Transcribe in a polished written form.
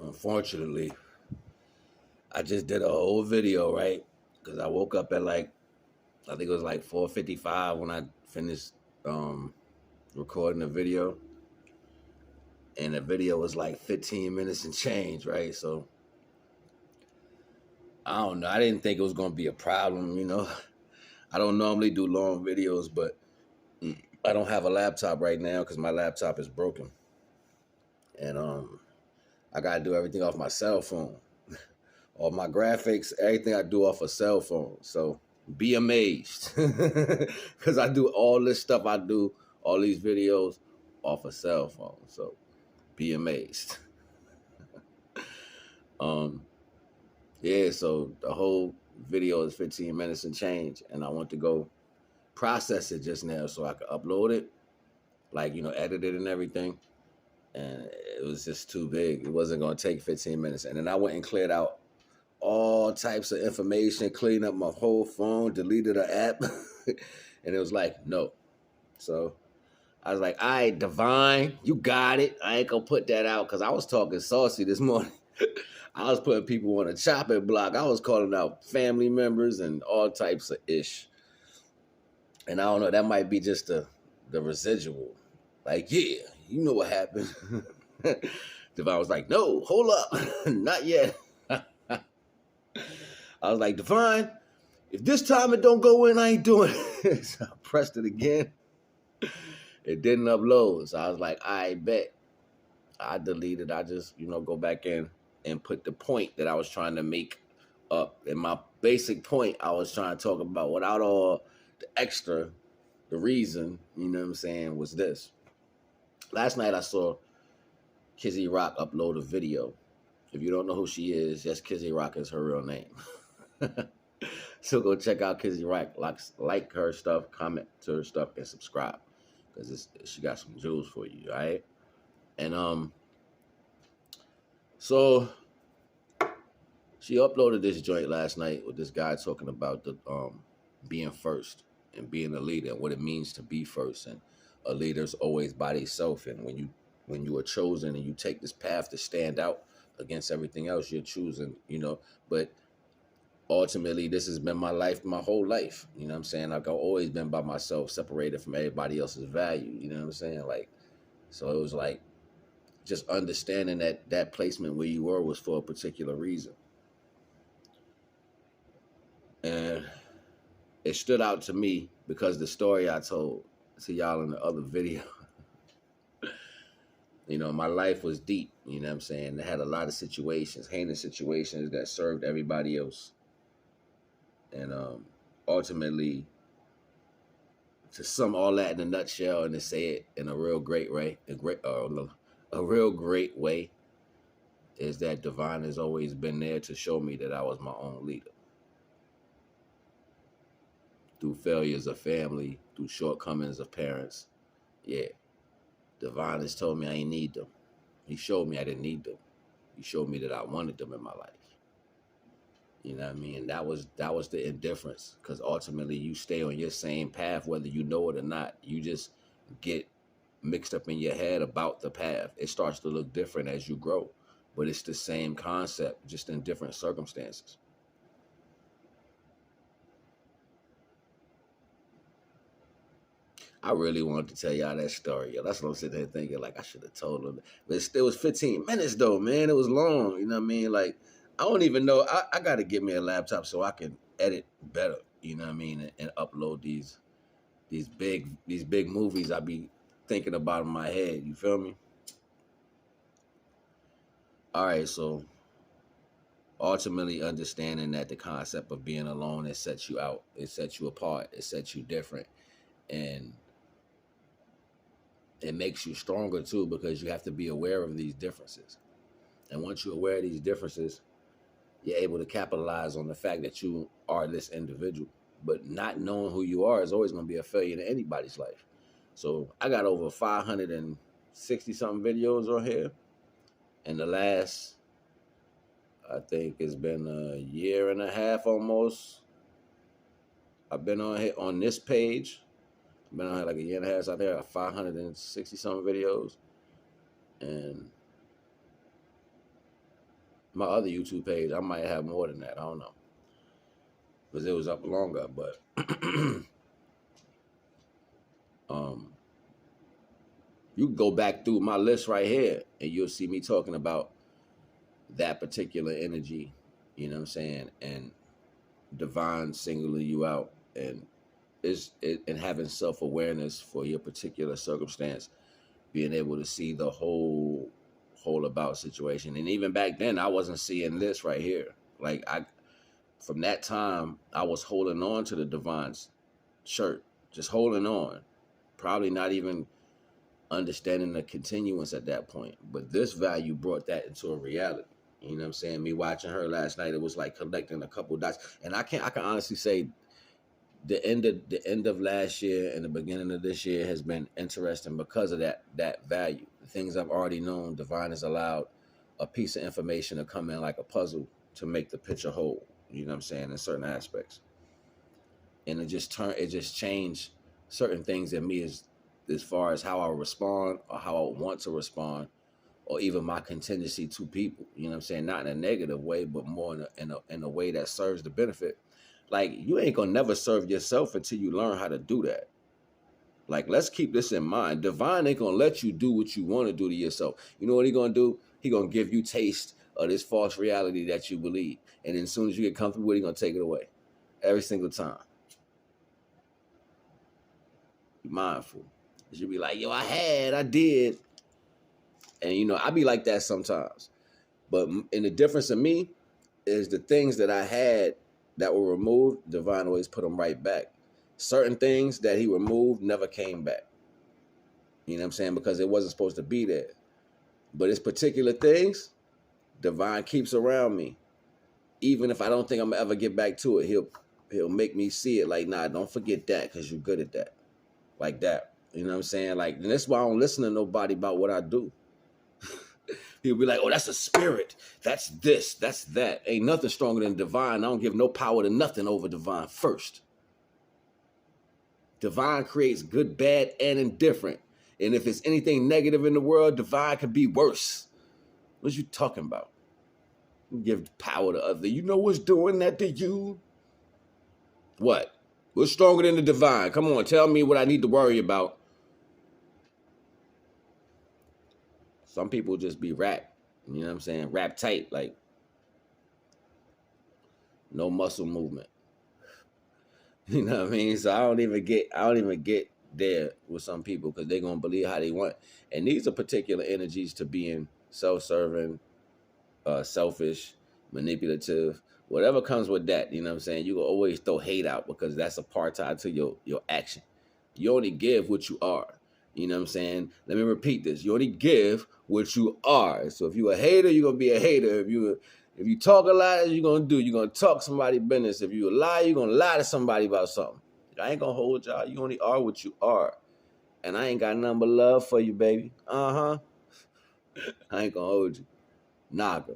Unfortunately, I just did a whole video, right? Because I woke up at like, I think it was like 4:55 when I finished recording the video. And the video was like 15 minutes and change, right? So I don't know. I didn't think it was going to be a problem. I don't normally do long videos, but I don't have a laptop right now because my laptop is broken. And I got to do everything off my cell phone. All my graphics, everything I do off a cell phone. So be amazed. Because I do all this stuff, I do all these videos off a cell phone. So be amazed. Yeah, so the whole video is 15 minutes and change. And I want to go process it just now so I could upload it, like, edit it and everything. And it was just too big. It wasn't going to take 15 minutes. And then I went and cleared out all types of information, cleaned up my whole phone, deleted the app. And it was like, no. So I was like, all right, Divine, you got it. I ain't going to put that out because I was talking saucy this morning. I was putting people on a chopping block. I was calling out family members and all types of ish. And I don't know, that might be just the residual. Like, yeah, you know what happened. Divine was like, no, hold up. Not yet. I was like, Divine, if this time it don't go in, I ain't doing it. So I pressed it again. It didn't upload. So I was like, I bet. I deleted. I just, go back in and put the point that I was trying to make up. And my basic point I was trying to talk about without all the extra, the reason, was this. Last night I saw Kizzy Rock upload a video. If you don't know who she is, yes, Kizzy Rock is her real name. So go check out Kizzy Rock, like her stuff, comment to her stuff, and subscribe because she got some jewels for you, all right? And so she uploaded this joint last night with this guy talking about the being first and being a leader and what it means to be first. And a leader's always by themselves. And when you are chosen and you take this path to stand out against everything else, you're choosing, But ultimately, this has been my life, my whole life. You know what I'm saying? Like, I've always been by myself, separated from everybody else's value. You know what I'm saying? Like, so it was like just understanding that placement where you were was for a particular reason. And it stood out to me because the story I told to y'all in the other video, my life was deep, you know what I'm saying? It had a lot of situations, heinous situations that served everybody else. And ultimately, to sum all that in a nutshell and to say it in a real great way, a real great way, is that Divine has always been there to show me that I was my own leader. Through failures of family, through shortcomings of parents. Yeah. Divine has told me I ain't need them. He showed me I didn't need them. He showed me that I wanted them in my life. You know what I mean? That was the indifference, because ultimately you stay on your same path whether you know it or not. You just get mixed up in your head about the path. It starts to look different as you grow, but it's the same concept, just in different circumstances. I really wanted to tell y'all that story. That's what I'm sitting there thinking, like, I should have told them. But it was 15 minutes, though, man. It was long. You know what I mean? Like, I don't even know. I got to get me a laptop so I can edit better, you know what I mean, and upload these big movies I be thinking about in my head. You feel me? All right, so ultimately understanding that the concept of being alone, it sets you out. It sets you apart. It sets you different. And it makes you stronger too, because you have to be aware of these differences. And once you're aware of these differences, you're able to capitalize on the fact that you are this individual. But not knowing who you are is always going to be a failure in anybody's life. So I got over 560 something videos on here. And the last, I think it's been a year and a half almost. I've been on here on this page. I've been on here like a year and a half. So I think I got 560 something videos. And My other YouTube page, I might have more than that. I don't know. Because it was up longer, but um, you can go back through my list right here and you'll see me talking about that particular energy, you know what I'm saying, and divine singling you out, and and having self-awareness for your particular circumstance, being able to see the whole about situation. And even back then I wasn't seeing this right here. Like I from that time I was holding on to the divine's shirt, just holding on, probably not even understanding the continuance at that point. But this value brought that into a reality. You know what I'm saying? Me watching her last night, it was like collecting a couple dots. And I can honestly say the end of last year and the beginning of this year has been interesting because of that value. The things I've already known, divine has allowed a piece of information to come in like a puzzle to make the picture whole. You know what I'm saying? In certain aspects. And it just changed certain things in me as far as how I respond or how I want to respond, or even my contingency to people. You know what I'm saying? Not in a negative way, but more in a way that serves the benefit. Like, you ain't gonna never serve yourself until you learn how to do that. Like, let's keep this in mind. Divine ain't gonna let you do what you want to do to yourself. You know what he gonna do? He gonna give you taste of this false reality that you believe, and then as soon as you get comfortable with it, he gonna take it away every single time. Be mindful. You be like, yo, I did. And, I be like that sometimes. But and the difference in me is the things that I had that were removed, Divine always put them right back. Certain things that he removed never came back. You know what I'm saying? Because it wasn't supposed to be there. But it's particular things, Divine keeps around me. Even if I don't think I'm gonna ever get back to it, he'll make me see it like, nah, don't forget that because you're good at that. Like that. You know what I'm saying? Like, and that's why I don't listen to nobody about what I do. He'll be like, oh, that's a spirit. That's this. That's that. Ain't nothing stronger than divine. I don't give no power to nothing over divine first. Divine creates good, bad, and indifferent. And if it's anything negative in the world, divine could be worse. What you talking about? You give power to other. You know what's doing that to you? What? What's stronger than the divine? Come on, tell me what I need to worry about. Some people just be wrapped. You know what I'm saying? Wrapped tight, like no muscle movement. You know what I mean? So I don't even get there with some people because they're gonna believe how they want. And these are particular energies to being self-serving, selfish, manipulative, whatever comes with that. You know what I'm saying? You can always throw hate out because that's a part tied to your action. You only give what you are. You know what I'm saying? Let me repeat this. You only give what you are. So if you're a hater, you're gonna be a hater. If you talk a lot, you're gonna talk somebody business. If you a lie, you're gonna lie to somebody about something. I ain't gonna hold y'all. You only are what you are. And I ain't got nothing but love for you, baby. I ain't gonna hold you. NAGA.